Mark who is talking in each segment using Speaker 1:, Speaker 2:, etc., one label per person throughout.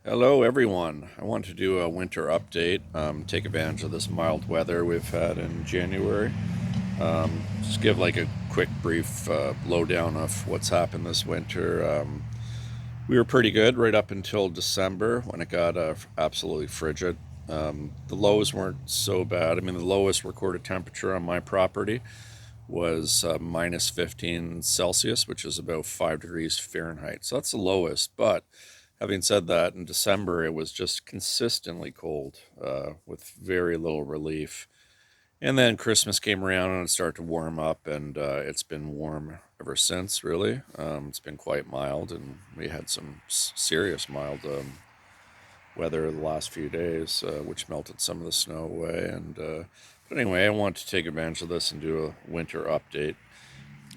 Speaker 1: Hello everyone. I want to do a winter update, take advantage of this mild weather we've had in January. Just give like a quick brief lowdown of what's happened this winter. We were pretty good right up until December when it got absolutely frigid. The lows weren't so bad. I mean, the lowest recorded temperature on my property was minus 15 Celsius, which is about 5 degrees Fahrenheit. So that's the lowest. But having said that, in December it was just consistently cold with very little relief. And then Christmas came around and it started to warm up, and it's been warm ever since, really. It's been quite mild, and we had some serious mild weather the last few days, which melted some of the snow away. But anyway, I want to take advantage of this and do a winter update.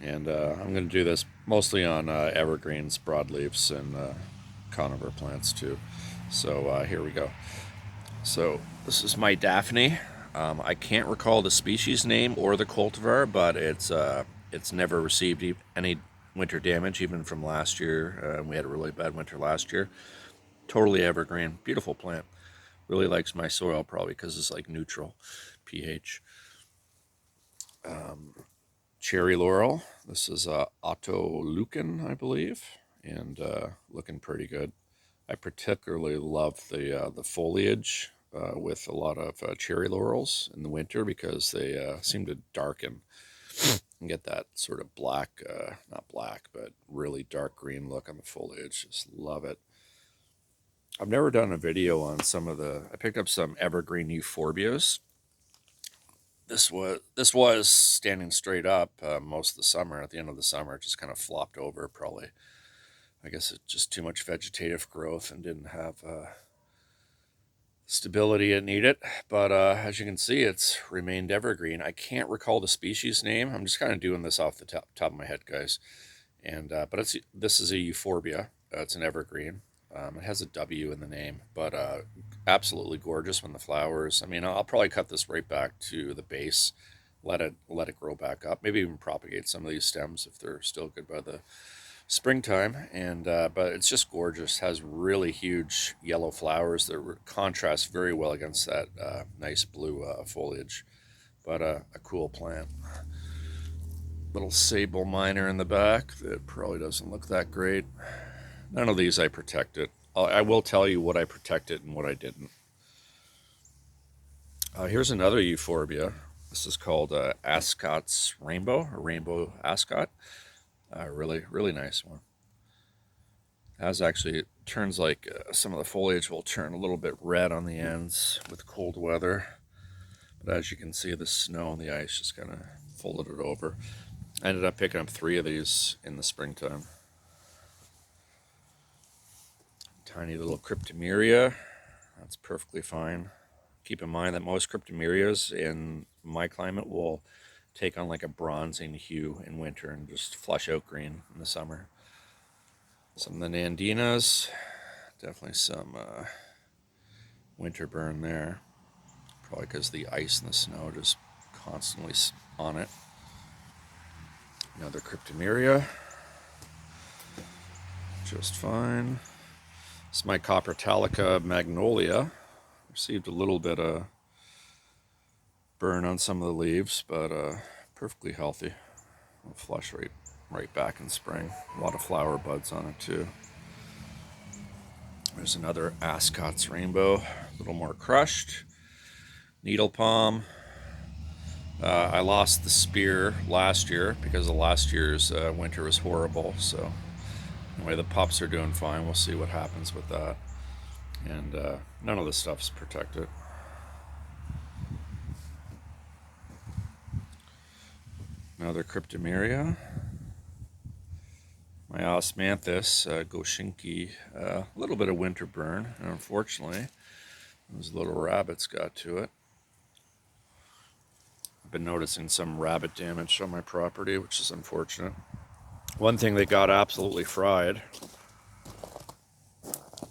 Speaker 1: And I'm going to do this mostly on evergreens, broadleafs, and conifer plants too. So here we go. So this is my Daphne. I can't recall the species name or the cultivar, but it's never received any winter damage, even from last year. We had a really bad winter last year. Totally evergreen, beautiful plant. Really likes my soil, probably because it's like neutral pH. Cherry laurel. This is Otto Lucan, I believe, and looking pretty good. I particularly love the foliage with a lot of cherry laurels in the winter because they seem to darken and get that sort of black, not black, but really dark green look on the foliage. Just love it. I've never done a video on I picked up some evergreen euphorbias. This was standing straight up most of the summer. At the end of the summer, it just kind of flopped over. Probably, I guess, it's just too much vegetative growth and didn't have stability it needed. But as you can see, it's remained evergreen. I can't recall the species name. I'm just kind of doing this off the top of my head, guys. And but this is a euphorbia. It's an evergreen. It has a W in the name, but absolutely gorgeous when the flowers. I mean, I'll probably cut this right back to the base, let it grow back up. Maybe even propagate some of these stems if they're still good by the springtime. And but it's just gorgeous. Has really huge yellow flowers that contrast very well against that nice blue foliage. But a cool plant. Little sable minor in the back that probably doesn't look that great. None of these I protected. I will tell you what I protected and what I didn't. Here's another euphorbia. This is called Ascot's Rainbow, or Rainbow Ascot. Really, really nice one. As actually, it turns like some of the foliage will turn a little bit red on the ends with cold weather. But as you can see, the snow and the ice just kind of folded it over. I ended up picking up 3 of these in the springtime. Tiny little cryptomeria. That's perfectly fine. Keep in mind that most cryptomerias in my climate will take on like a bronzing hue in winter and just flush out green in the summer. Some of the nandinas, definitely some winter burn there. Probably because the ice and the snow just constantly on it. Another cryptomeria, just fine. This is my Coppertalica magnolia. Received a little bit of burn on some of the leaves, but perfectly healthy. Will flush right back in spring. A lot of flower buds on it too. There's another Ascot's Rainbow, a little more crushed. Needle palm. I lost the spear last year because of last year's winter was horrible. So anyway, the pups are doing fine. We'll see what happens with that. And none of this stuff's protected. Another cryptomeria. My osmanthus, goshinki, a little bit of winter burn, and unfortunately, those little rabbits got to it. I've been noticing some rabbit damage on my property, which is unfortunate. One thing that got absolutely fried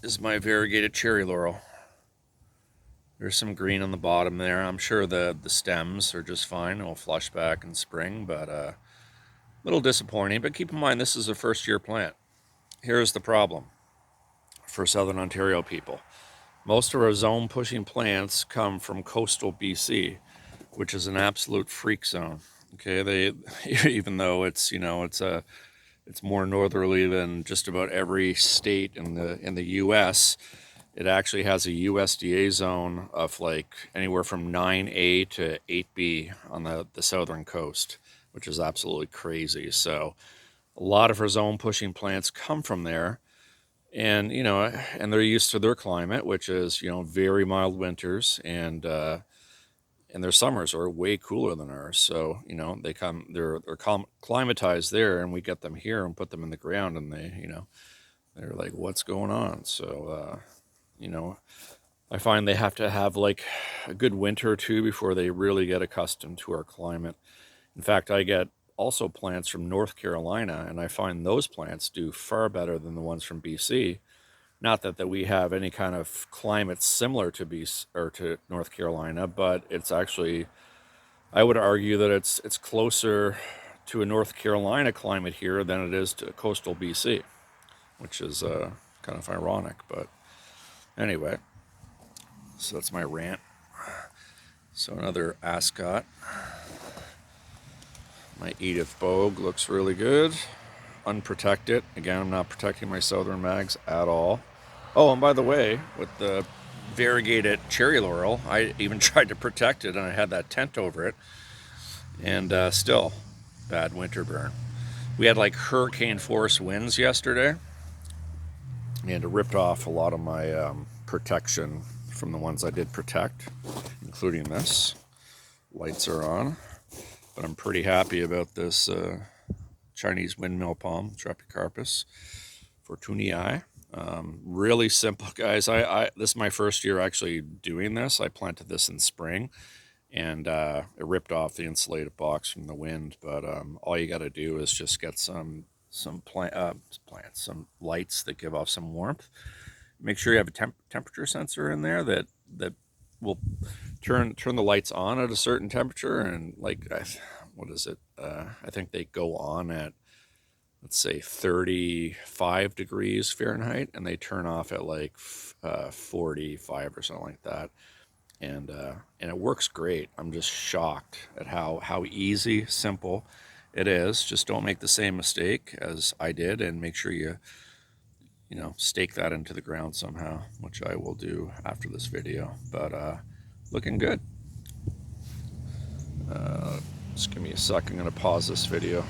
Speaker 1: is my variegated cherry laurel. There's some green on the bottom there. I'm sure the stems are just fine. It'll flush back in spring, but a little disappointing. But keep in mind, this is a first-year plant. Here's the problem. for Southern Ontario people. Most of our zone pushing plants come from coastal BC, which is an absolute freak zone. Okay, even though it's, you know, it's more northerly than just about every state in the U.S. It actually has a USDA zone of like anywhere from 9A to 8B on the southern coast, which is absolutely crazy. So a lot of our zone pushing plants come from there, and you know, and they're used to their climate, which is, you know, very mild winters, and their summers are way cooler than ours. So you know, they're climatized there, and we get them here and put them in the ground, and they, you know, they're like, what's going on? So you know, I find they have to have like a good winter or two before they really get accustomed to our climate. In fact, I get also plants from North Carolina, and I find those plants do far better than the ones from BC. Not that we have any kind of climate similar to BC or to North Carolina, but it's actually, I would argue that it's closer to a North Carolina climate here than it is to coastal BC, which is kind of ironic. But anyway, so that's my rant. So another ascot. My Edith Bogue looks really good. Unprotected. Again, I'm not protecting my southern mags at all. Oh, and by the way, with the variegated cherry laurel, I even tried to protect it, and I had that tent over it, and still bad winter burn. We had like hurricane force winds yesterday, and it ripped off a lot of my protection from the ones I did protect, including this. Lights are on, but I'm pretty happy about this Chinese windmill palm, Tropicarpus fortunii. Really simple, guys. This is my first year actually doing this. I planted this in spring, and it ripped off the insulated box from the wind. But all you got to do is just get some lights that give off some warmth. Make sure you have a temperature sensor in there that will turn the lights on at a certain temperature, and like what is it? I think they go on at, let's say, 35 degrees Fahrenheit, and they turn off at like 45 or something like that. And it works great. I'm just shocked at how easy, simple it is. Just don't make the same mistake as I did, and make sure you know, stake that into the ground somehow, which I will do after this video. But looking good. Just give me a sec. I'm going to pause this video.